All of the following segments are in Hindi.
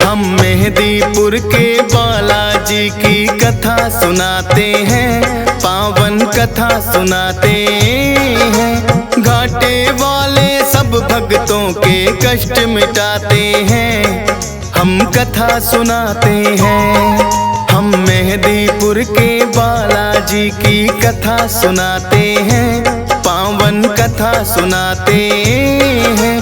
हम मेहंदीपुर के बालाजी की कथा सुनाते हैं, पावन कथा सुनाते हैं। घाटे वाले सब भक्तों के कष्ट मिटाते हैं, हम कथा सुनाते हैं। हम मेहंदीपुर के बालाजी की कथा सुनाते हैं, पावन कथा सुनाते हैं।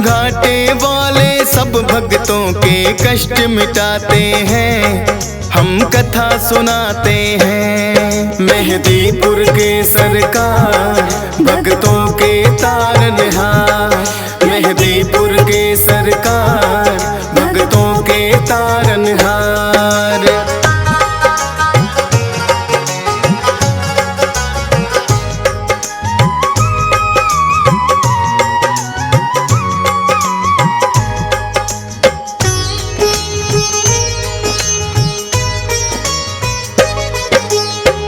घाटे वाले सब भक्तों के कष्ट मिटाते हैं, हम कथा सुनाते हैं। मेहंदीपुर के सरकार भक्तों के तारनहार, मेहंदीपुर के सरकार भक्तों के तारनहार।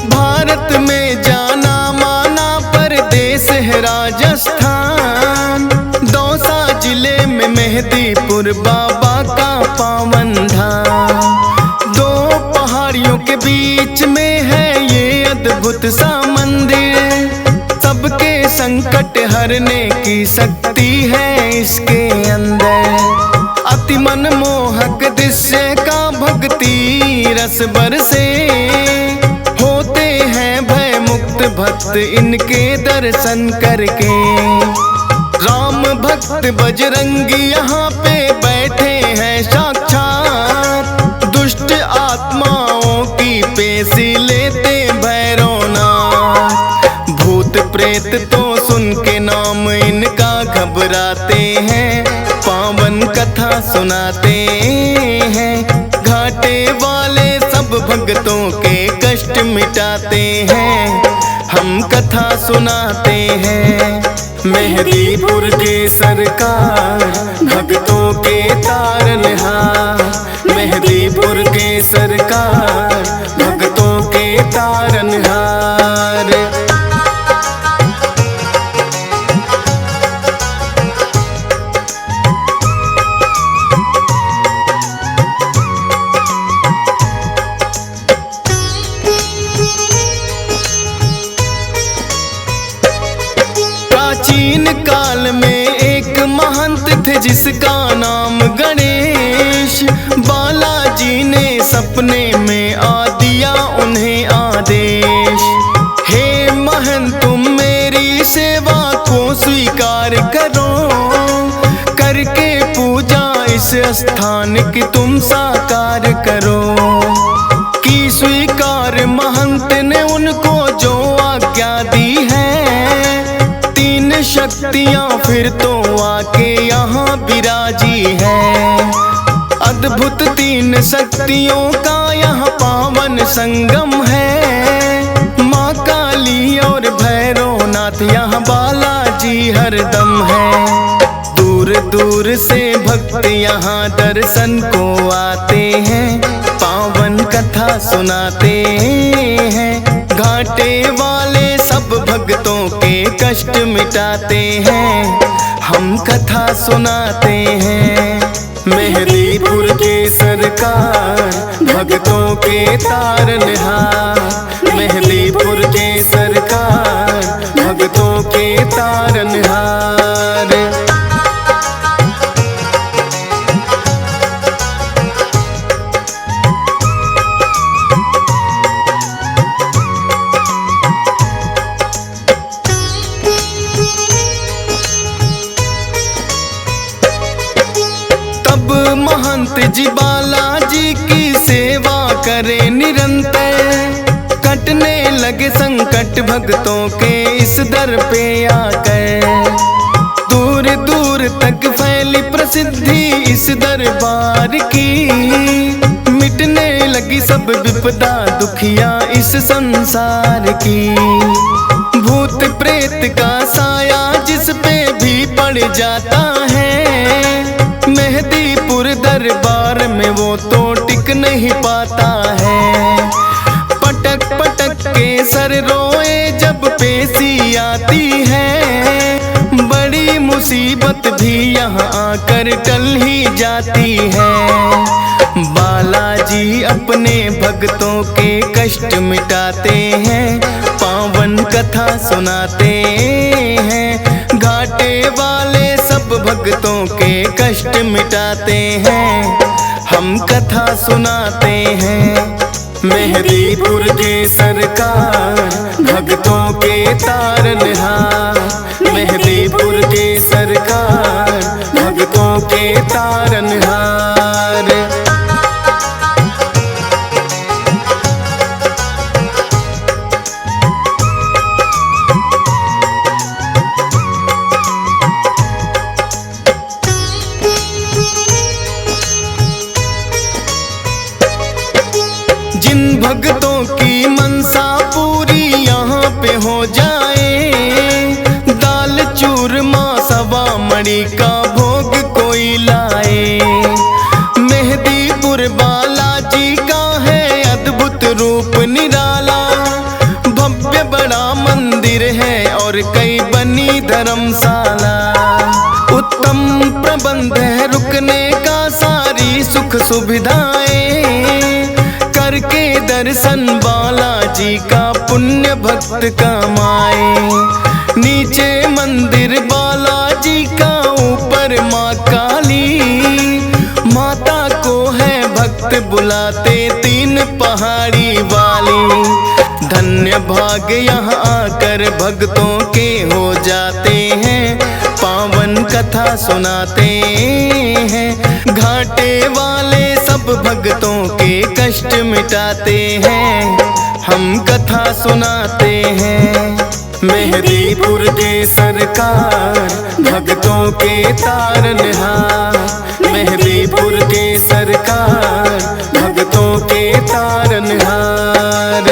भारत में जाना माना परदेश है राजस्थान, दौसा जिले में मेहंदीपुर बाबा का पावन धाम। दो पहाड़ियों के बीच में है ये अद्भुत सा मंदिर, सबके संकट हरने की शक्ति है इसके अंदर। अति मनमोहक दृश्य का भक्ति रस बरसे, होते हैं भय मुक्त भक्त इनके दर्शन करके। राम भक्त बजरंगी यहाँ पे बैठे हैं साक्षात, दुष्ट आत्माओं की पेशी लेते भैरवनाथ। भूत प्रेत तो सुन के नाम इनका घबराते हैं, पावन कथा सुनाते हैं। घाटे वाले सब भक्तों के कष्ट मिटाते हैं, हम कथा सुनाते हैं। मेहंदीपुर के सरकार भक्तों के तारनहार, मेहंदीपुर के सरकार भक्तों के तारनहार। प्राचीन काल में एक महंत थे जिसका नाम गणेश। बालाजी ने सपने में आ दिया उन्हें आदेश, हे महंत तुम मेरी सेवा को स्वीकार करो, करके पूजा इस स्थान की तुम साकार करो। की स्वीकार महंत ने उनको जो आज्ञा दी है, शक्तियाँ फिर तो आके यहाँ विराजी है। अद्भुत तीन शक्तियों का यहाँ पावन संगम है, माँ काली और भैरवनाथ यहाँ बालाजी हरदम है। दूर दूर से भक्त यहाँ दर्शन को आते हैं, पावन कथा सुनाते हैं। घाटे वाले सब भक्तों के कष्ट मिटाते हैं, हम कथा सुनाते हैं। मेहंदीपुर के सरकार भक्तों के तारनहार, मेहंदीपुर के सरकार भक्तों के तारनहार। महंत जी बालाजी की सेवा करे निरंतर, कटने लगे संकट भक्तों के इस दर पे आकर। दूर दूर तक फैली प्रसिद्धि इस दरबार की, मिटने लगी सब विपदा दुखिया इस संसार की। भूत प्रेत का साया जिस पे भी पड़ जाता है, मेहंदीपुर दरबार में वो तो टिक नहीं पाता है। पटक पटक के सर रोए जब पेशी आती है, बड़ी मुसीबत भी यहाँ आकर टल ही जाती है। अपने भक्तों के कष्ट मिटाते हैं, पावन कथा सुनाते हैं। घाटे वाले सब भक्तों के कष्ट मिटाते हैं, हम कथा सुनाते हैं। मेहदीपुर के सरकार भक्तों के तारनहार, मेहदीपुर के सरकार भक्तों के तारनहार। जिन भक्तों की मनसा पूरी यहाँ पे हो जाए, दाल चूरमा सवा मणि का भोग कोई लाए। मेहदीपुर बालाजी का है अद्भुत रूप निराला, भव्य बड़ा मंदिर है और कई बनी धर्मशाला। उत्तम प्रबंध है रुकने का, सारी सुख सुविधाएं करके दर्शन बालाजी का पुण्य भक्त कमाए। नीचे मंदिर बालाजी का, ऊपर माँ काली, माता को है भक्त बुलाते तीन पहाड़ी वाली। धन्य भाग यहाँ आकर भक्तों के हो जाते हैं, पावन कथा सुनाते हैं। घाटे वाले सब भक्तों के कष्ट मिटाते हैं, हम कथा सुनाते हैं। मेहदीपुर के सरकार भक्तों के तारनहार, मेहदीपुर के सरकार भक्तों के तारनहार।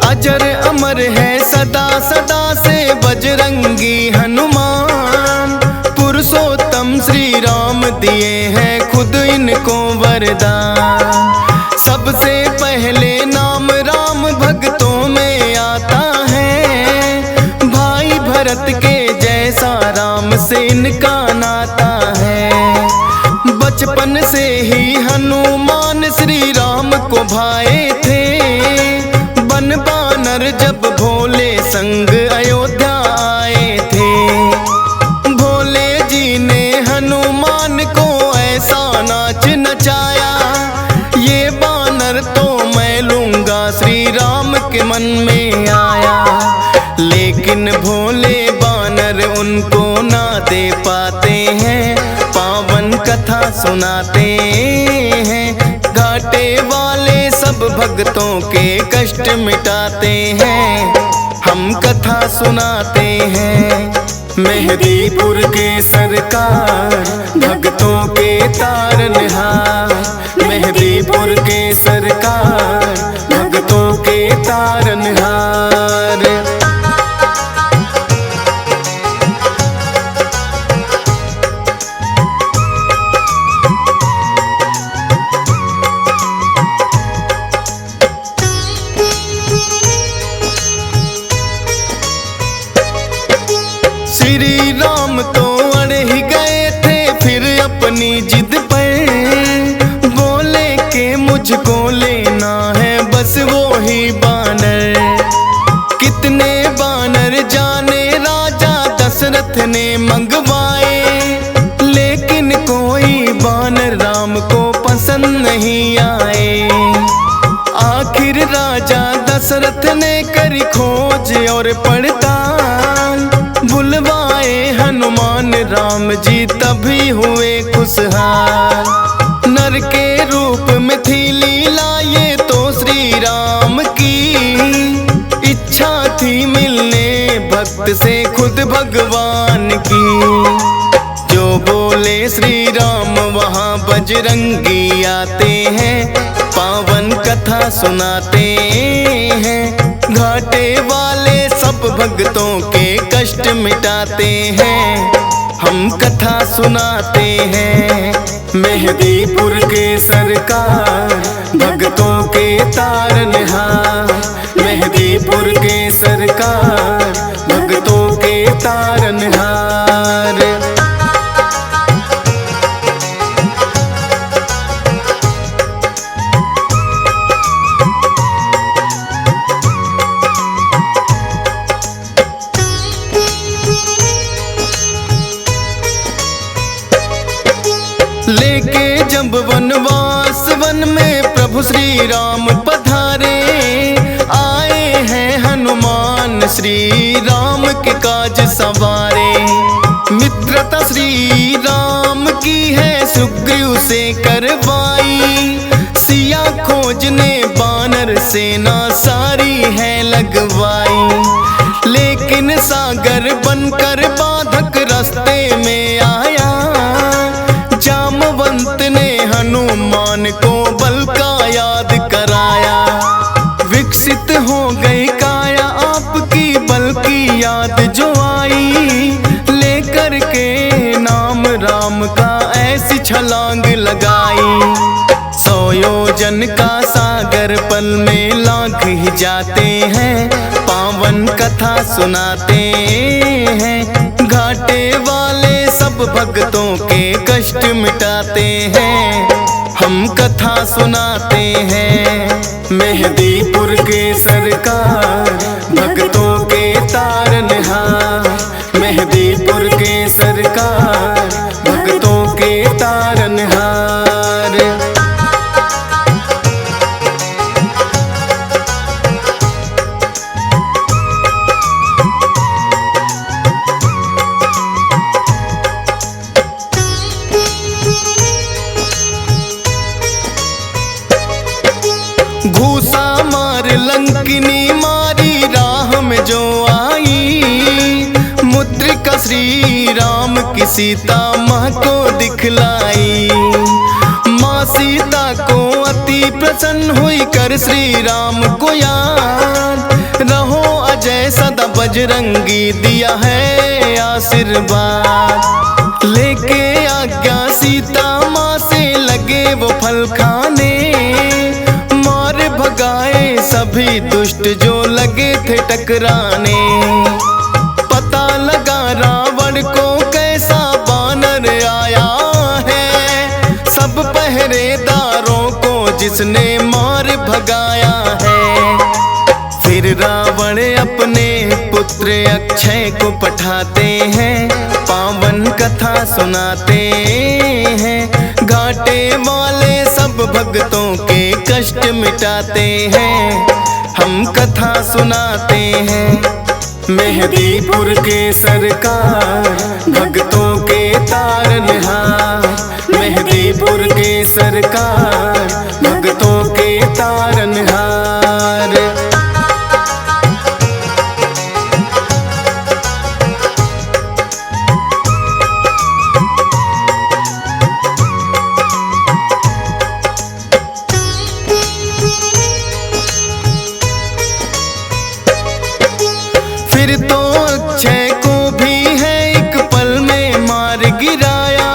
अजर अमर है सदा सदा से बजरंगी हनुमान, पुरुषोत्तम श्री राम दिए हैं खुद इनको वरदान। सबसे पहले नाम राम भक्तों में आता है, भाई भरत के जैसा राम से इनका नाता है। बचपन से ही हनुमान श्री राम को भाए थे, बानर जब भोले संग अयोध्या आए थे। भोले जी ने हनुमान को ऐसा नाच नचाया, ये बानर तो मैं लूंगा श्री राम के मन में आया। लेकिन भोले बानर उनको ना दे पाते हैं, पावन कथा सुनाते हैं। घाटे वाले सब भक्तों के कष्ट मिटाते हैं, हम कथा सुनाते हैं। मेहदीपुर के सरकार भक्तों के तारनहार, मेहदीपुर के सरकार भक्तों के तारनहार। श्री राम तो अड़ ही गए थे फिर अपनी जिद पर, बोले के मुझको लेना है बस वो ही बानर। कितने बानर जाने राजा दशरथ ने मंगवाए, लेकिन कोई बानर राम को पसंद नहीं आए। आखिर राजा दशरथ ने करी खोज और पड़ताल, बुलवाए हनुमान राम जी तभी हुए खुशहाल। नर के रूप में थी लीला ये तो श्री राम की, इच्छा थी मिलने भक्त से खुद भगवान की। जो बोले श्री राम वहाँ बजरंगी आते हैं, पावन कथा सुनाते हैं। घाटे वाले सब भक्तों के कष्ट मिटाते हैं, हम कथा सुनाते हैं। मेहदीपुर के सरकार भक्तों के तारनहार। मेहदीपुर के सरकार भक्तों के तारनहार। लेके जब वनवास वन में प्रभु श्री राम पधारे, आए हैं हनुमान श्री राम के काज सवारे। मित्रता श्री राम की है सुग्रीव से करवाई, सिया खोजने बानर सेना सारी है लगवाई। लेकिन सागर बनकर बाधक रास्ते में आया, जामवंत ने हनुमान को बल का याद कराया। विकसित हो गई काया आपकी बल की याद जो आई, लेकर के नाम राम का ऐसी छलांग लगाई। 100 योजन का सागर पल में लांघ ही जाते हैं, पावन कथा सुनाते हैं। घाटे वाले सब भक्तों के कष्ट मिटाते हैं, हम कथा सुनाते हैं। मेहदीपुर के सरकार भक्तों के तारनहार। मेहदीपुर के सरकार भक्तों के तारनहार। घूसा मार लंकिनी मारी राह में जो आई, मुद्रिका श्री राम की सीता माँ को दिखलाई। माँ सीता को अति प्रसन्न हुई कर श्री राम को याद, रहो अजय सदा बजरंगी दिया है आशीर्वाद। लेके आज्ञा सीता माँ से लगे वो फल खाने, भगाए सभी दुष्ट जो लगे थे टकराने। पता लगा रावण को कैसा बानर आया है, सब पहरेदारों को जिसने मार भगाया है। फिर रावण अपने पुत्र अक्षय को पठाते हैं, पावन कथा सुनाते हैं। घाटे वाले सब भक्तों के कष्ट मिटाते हैं, हम कथा सुनाते हैं। मेहदीपुर के सरकार भक्तों के तारनहार। मेहदीपुर के सरकार भक्तों के तारनहार। फिर तो अक्षय को भी है एक पल में मार गिराया,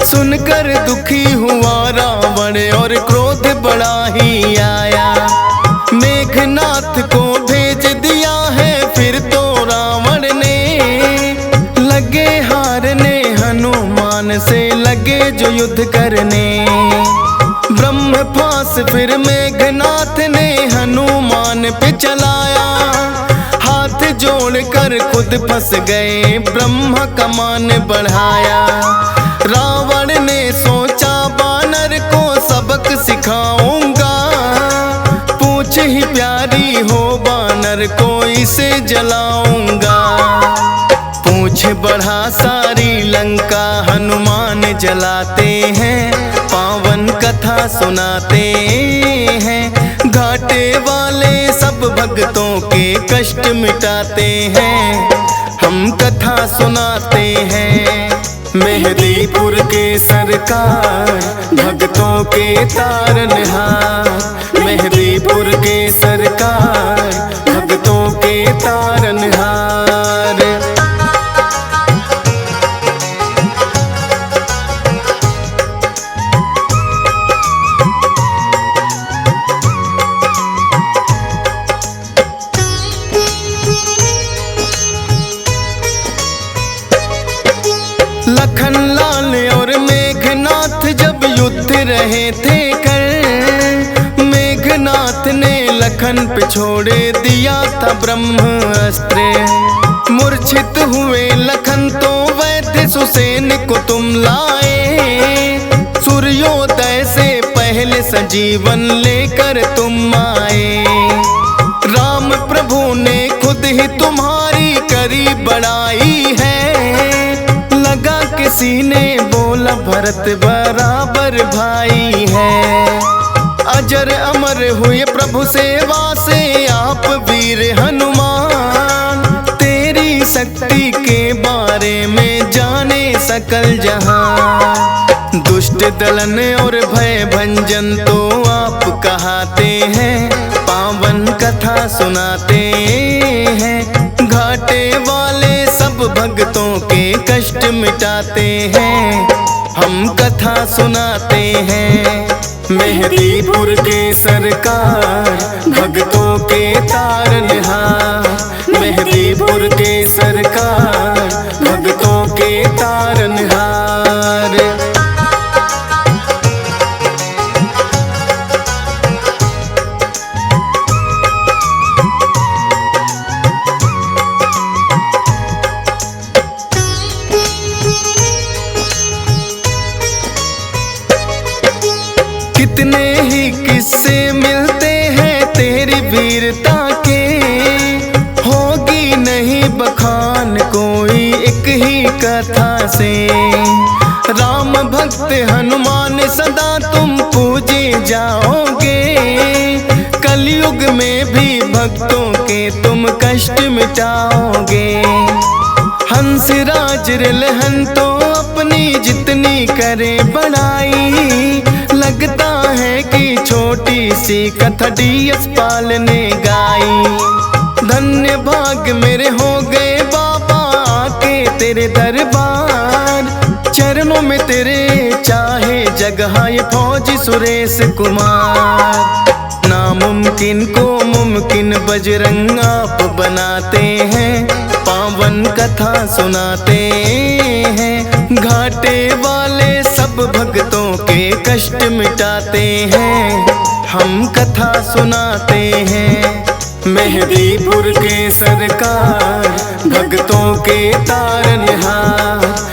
सुनकर दुखी हुआ रावण और क्रोध बड़ा ही आया। मेघनाथ को भेज दिया है फिर तो रावण ने, लगे हारने हनुमान से लगे जो युद्ध करने। ब्रह्मपास फिर मेघनाथ ने हनुमान पे चलाया, हाथ जोड़कर खुद फंस गए ब्रह्मा का मान बढ़ाया। रावण ने सोचा बानर को सबक सिखाऊंगा, पूछ ही प्यारी हो बानर को इसे जलाऊंगा। पूछ बढ़ा सारी लंका हनुमान जलाते हैं, पावन कथा सुनाते हैं। घाटे वाले सब भक्तों के कष्ट मिटाते हैं, हम कथा सुनाते हैं। मेहदीपुर के सरकार भक्तों के तारनहार। मेहदीपुर के सरकार भक्तों के तारनहार। रहे थे कर, मेघनाथ ने लखन पे छोड़े दिया था ब्रह्मास्त्र। मूर्छित हुए लखन तो वैद्य सुसेन को तुम लाए, सूर्योदय से पहले सजीवन लेकर तुम आए। राम प्रभु ने खुद ही तुम्हारी करी बड़ाई है, लगा किसी ने बोला भरत बराबर भाई है। अजर अमर हुए प्रभु सेवा से आप वीर हनुमान, तेरी शक्ति के बारे में जाने सकल जहां। दुष्ट दलन और भय भंजन तो आप कहाते हैं, पावन कथा सुनाते हैं। घाटे वाले सब भक्तों के कष्ट मिटाते हैं, हम कथा सुनाते हैं। मेहदीपुर के सरकार भक्तों के तारनहार, मेहदीपुर के सरकार भक्तों के तारनहार। कितने ही किस्से मिलते हैं तेरी वीरता के, होगी नहीं बखान कोई एक ही कथा से। राम भक्त हनुमान सदा तुम पूजे जाओगे, कलयुग में भी भक्तों के तुम कष्ट मिटाओगे। हंसराज रिलहन तो अपनी जितनी करे बड़ाई, लगता है कि छोटी सी कथा DS पाल ने गाई। धन्य भाग मेरे हो गए बाबा आके तेरे दरबार, चरणों में तेरे चाहे जगह ये फौजी सुरेश कुमार। नामुमकिन को मुमकिन बजरंग आप बनाते हैं, पावन कथा सुनाते हैं। घाटे वाले सब भक्तों के कष्ट मिटाते हैं, हम कथा सुनाते हैं। मेहदीपुर के सरकार भक्तों के तारनहार,